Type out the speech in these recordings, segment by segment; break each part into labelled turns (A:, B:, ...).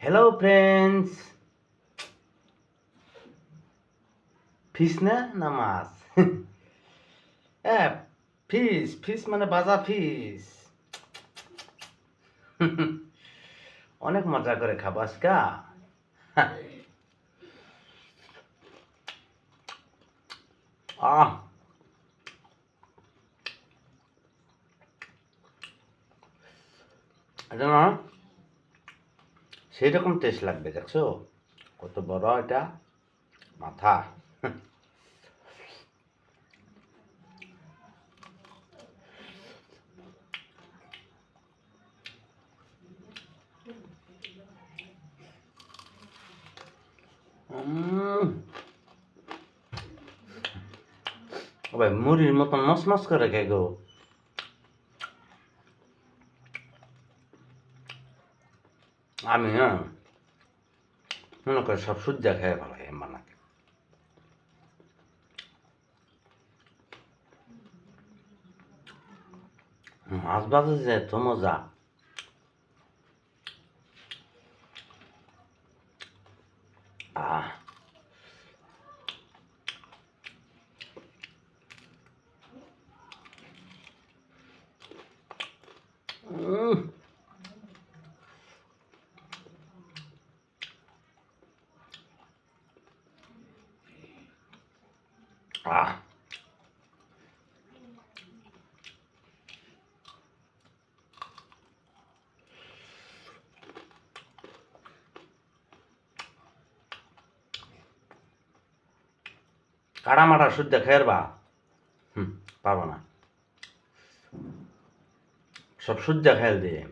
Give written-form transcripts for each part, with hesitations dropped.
A: Hello friends, ফিস না না মাছ? হ্যাঁ, ফিস ফিস মানে ভাজা ফিস। অনেক মজা করে খাবো আজকা। আহ এটা না সেই রকম টেস্ট লাগবে, দেখছো কত বড় এটা মাথা। ভাই মুড়ির মতন মসমস করে কে গো। আমি মনে করে সব সূর্যা খেয়ে ভালো বানাকে। মাছ ভাজা যে এত মজা। আহ উম, আহ কাটা মাটা সূর্যা খেয়ে বা পারবো না, সব সূর্যা খেয়াল দিয়ে।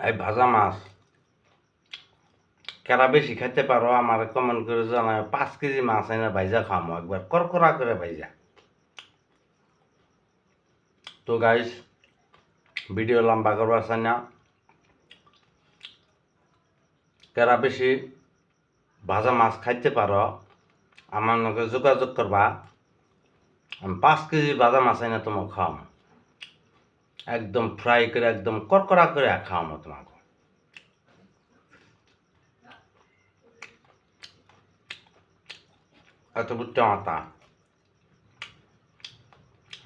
A: এই ভাজা মাছ কেরা বেশি খাইতে পারো আমার কমেন্ট করে জানায়। 5 কেজি মাছ এনে ভাইজা খামো একবার করকরা করে ভাইজা। তো গাইস, ভিডিও লম্বা করবার চাই না, কেরা বেশি ভাজা মাছ খাইতে পারো আমার লগে যোগাযোগ করবা। আমি 5 কেজি ভাজা মাছ এনে তোমাকে খাওয়াম, একদম ফ্রাই করে একদম করকরা করে খাওয়ামো তোমাকে। এত বুঝতে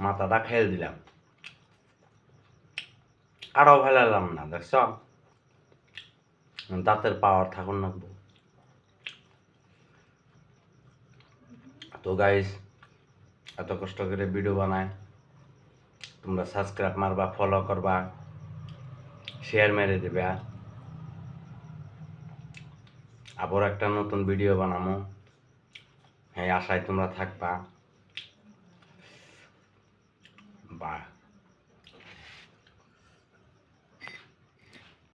A: মাথাটা খেয়ে দিলাম, আরও ফেলালাম না, দেখছ দাঁতের পাওয়ার থাকুন না। তো গাইস, এত কষ্ট করে ভিডিও বানায়, তোমরা সাবস্ক্রাইব মারবা, ফলো করবা, শেয়ার মেরে দেবে। আবার একটা নতুন ভিডিও বানাবো, হ্যাঁ আশায় তোমরা থাকবা। বাই।